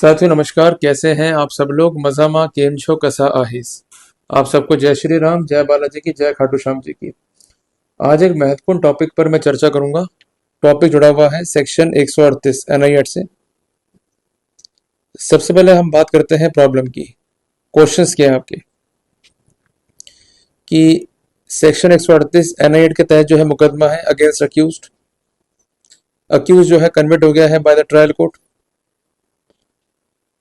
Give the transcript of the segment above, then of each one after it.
साथियों नमस्कार, कैसे हैं आप सब लोग। मजामा केम छो कसा आहिस। आप सबको जय श्री राम, जय बालाजी की, जय खाटू श्याम जी की। आज एक महत्वपूर्ण टॉपिक पर मैं चर्चा करूंगा। टॉपिक जुड़ा हुआ है सेक्शन 138 एनआई एक्ट से। सबसे पहले हम बात करते हैं प्रॉब्लम की। क्वेश्चंस क्या है आपके कि सेक्शन 138 एनआई एक्ट के तहत जो है मुकदमा है अगेंस्ट अक्यूज्ड। अक्यूज जो है कन्विक्ट हो गया है बाय द ट्रायल कोर्ट।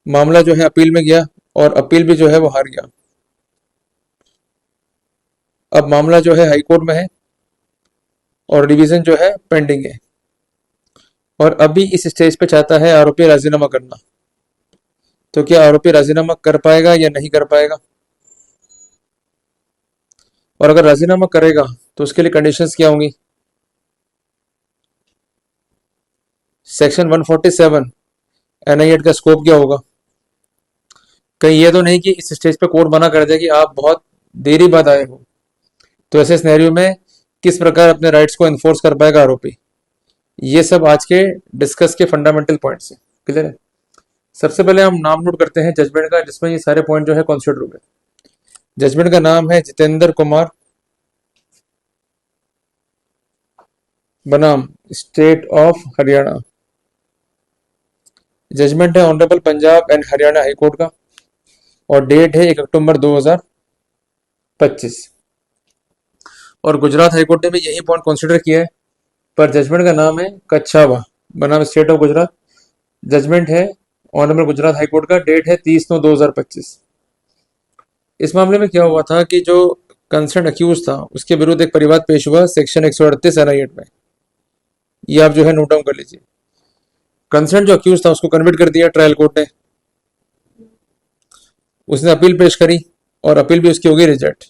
मामला जो है अपील में गया और अपील भी जो है वो हार गया। अब मामला जो है हाई कोर्ट में है और रिवीजन जो है पेंडिंग है। और अभी इस स्टेज पे चाहता है आरोपी राजीनामा करना। तो क्या आरोपी राजीनामा कर पाएगा या नहीं कर पाएगा, और अगर राजीनामा करेगा तो उसके लिए कंडीशंस क्या होंगी। सेक्शन 147 एनआई एक्ट का स्कोप क्या होगा। कहीं ये तो नहीं कि इस स्टेज पे कोर्ट मना कर दे कि आप बहुत देरी बाद आए हो, तो ऐसे सिनेरियो में किस प्रकार अपने राइट्स को एनफोर्स कर पाएगा आरोपी। ये सब आज के डिस्कस के फंडामेंटल पॉइंट्स हैं। क्लियर है। सबसे पहले हम नाम नोट करते हैं जजमेंट का, जिसमें ये सारे पॉइंट जो है कंसिडर हुए। जजमेंट का नाम है जितेंद्र कुमार बनाम स्टेट ऑफ हरियाणा। जजमेंट है honourable Punjab and Haryana high court का और डेट है 1 अक्टूबर 2025। और गुजरात हाई कोर्ट ने भी यही पॉइंट कंसिडर किया है, पर जजमेंट का नाम है कच्छावा बनाम स्टेट ऑफ गुजरात। जजमेंट है ऑनरेबल गुजरात हाई कोर्ट का, डेट है 30/9/2025। इस मामले में क्या हुआ था कि जो कंसर्न अक्यूज था उसके विरुद्ध एक परिवाद पेश हुआ सेक्शन 138 एनआई एक्ट में। ये आप जो है नोट डाउन कर लीजिए। कंसर्न जो अक्यूज था उसको कन्विक्ट कर दिया ट्रायल कोर्ट ने। उसने अपील पेश करी और अपील भी उसकी हो गई रिजेक्ट।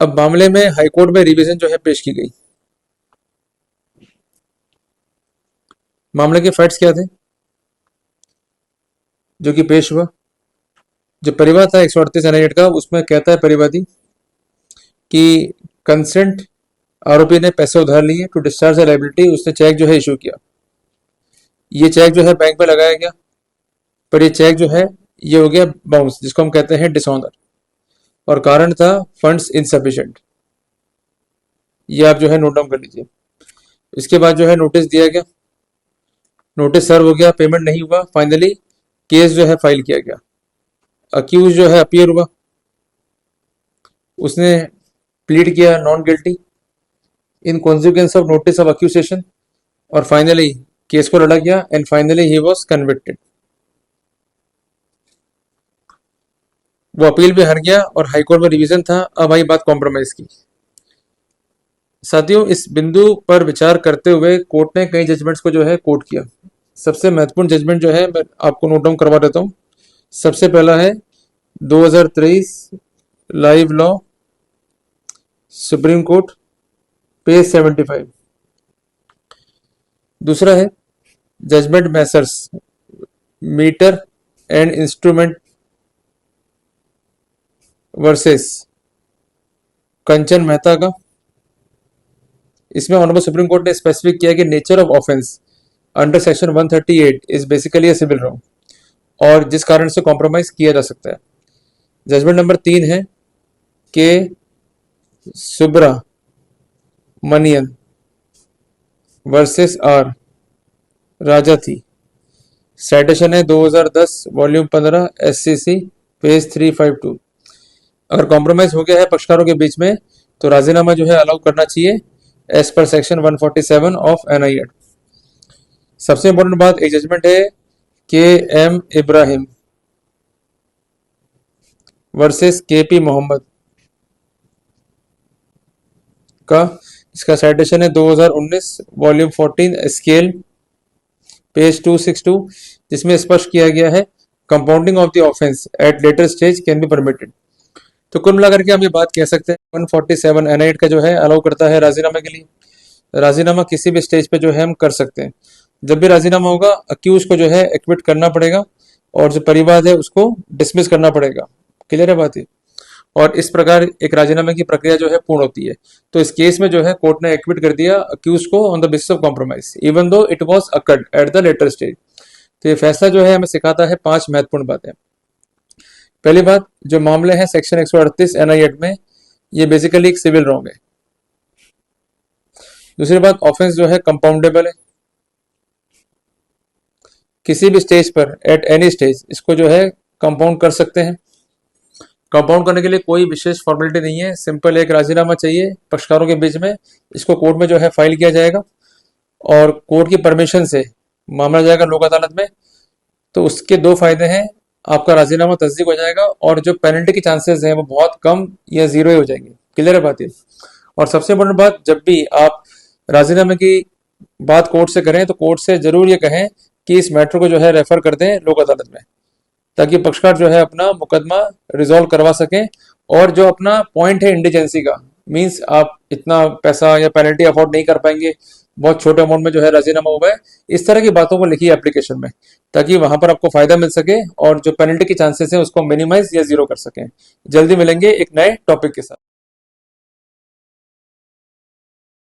अब मामले में हाईकोर्ट में रिवीजन जो है पेश की गई। मामले के फैक्ट्स क्या थे जो कि पेश हुआ। जो परिवाद था 138 एनआई एक्ट का, उसमें कहता है परिवादी कि कंसेंट आरोपी ने पैसे उधार लिए टू डिस्चार्ज द लायबिलिटी। उसने चेक जो है इशू किया। ये चेक जो है बैंक में लगाया गया, पर ये चेक जो है ये हो गया बाउंस, जिसको हम कहते हैं डिसऑनर। और कारण था फंड्स इनसफिशिएंट। ये आप जो है नोट डाउन कर लीजिए। इसके बाद जो है नोटिस दिया गया, नोटिस सर्व हो गया, पेमेंट नहीं हुआ। फाइनली केस जो है फाइल किया गया। अक्यूज जो है अपीयर हुआ, उसने प्लीड किया non guilty in consequence of notice of accusation, और फाइनली केस को लड़ा गया and finally he was convicted. वो अपील भी हार गया और हाईकोर्ट में रिवीजन था। अब आई बात कॉम्प्रोमाइज की। साथियों, इस बिंदु पर विचार करते हुए कोर्ट ने कई जजमेंट्स को जो है कोट किया। सबसे महत्वपूर्ण जजमेंट जो है मैं आपको नोट डाउन करवा देता हूं। सबसे पहला है 2023 live law supreme court page 75। दूसरा है judgment messrs meter and instrument versus Kanchan Mehta का। इसमें ऑनरेबल सुप्रीम कोर्ट ने स्पेसिफिक किया कि nature of offence under section 138 is basically a civil wrong, और जिस कारण से कॉम्प्रोमाइज किया जा सकता है। जजमेंट नंबर 3 है के सुब्रमणियन वर्सेस आर राजा थी। साइटेशन है 2010 वॉल्यूम 15 SCC पेज 352। अगर कॉम्प्रोमाइज हो गया है पक्षकारों के बीच में तो राजीनामा जो है अलाउ करना चाहिए as per section 147 of NI act. सबसे इंपॉर्टेंट बात, एक जजमेंट है KM Ibrahim versus KP Mohammed का। इसका साइटेशन है 2019 वॉल्यूम 14 स्केल पेज 262, जिसमें स्पष्ट किया गया है compounding of the offence at later stage can be permitted. तो कुल मिलाकर के हम ये बात कह सकते हैं 147 एनआई एक्ट का जो है अलाउ करता है राजीनामा के लिए। राजीनामा किसी भी स्टेज पे जो है हम कर सकते हैं। जब भी राजीनामा होगा अक्यूज को जो है एक्विट करना पड़ेगा और जो परिवाद है उसको डिसमिस करना पड़ेगा। क्लियर है बात है। और इस प्रकार एक राजीनामे की प्रक्रिया जो है पूर्ण होती है। तो इस केस में जो है कोर्ट ने एक्विट कर दिया अक्यूज को on the basis of compromise even though it was occurred at the later stage. तो ये फैसला जो है हमें सिखाता है 5 महत्वपूर्ण बातें। पहली बात, जो मामले हैं सेक्शन 138 एनआई एक्ट में, ये बेसिकली एक सिविल रॉन्ग है। दूसरी बात, ऑफेंस जो है कंपाउंडेबल है, किसी भी स्टेज पर, एट एनी स्टेज इसको जो है कंपाउंड कर सकते हैं। कंपाउंड करने के लिए कोई विशेष फॉर्मेलिटी नहीं है, सिंपल एक राजीनामा चाहिए पक्षकारों के बीच में, इसको कोर्ट में जो है फाइल किया जाएगा और कोर्ट की परमिशन से मामला जाएगा लोक अदालत में। तो उसके 2 फायदे हैं, आपका राजीनामा तस्दीक हो जाएगा और जो पेनल्टी के चांसेस हैं वो बहुत कम या जीरो ही हो जाएंगे। क्लियर है बात ये। और सबसे इम्पोर्टेंट बात, जब भी आप राजीनामे की बात कोर्ट से करें तो कोर्ट से जरूर ये कहें कि इस मैटर को जो है रेफर कर दें लोक अदालत में, ताकि पक्षकार जो है अपना मुकदमा रिजॉल्व करवा सकें। और जो अपना पॉइंट है इंडिजेंसी का, मींस आप इतना पैसा या पेनल्टी अफोर्ड नहीं कर पाएंगे, बहुत छोटे अमाउंट में जो है राजीनामा हुआ है, इस तरह की बातों को लिखिए एप्लीकेशन में, ताकि वहां पर आपको फायदा मिल सके और जो पेनल्टी के चांसेस हैं उसको मिनिमाइज या जीरो कर सकें। जल्दी मिलेंगे एक नए टॉपिक के साथ।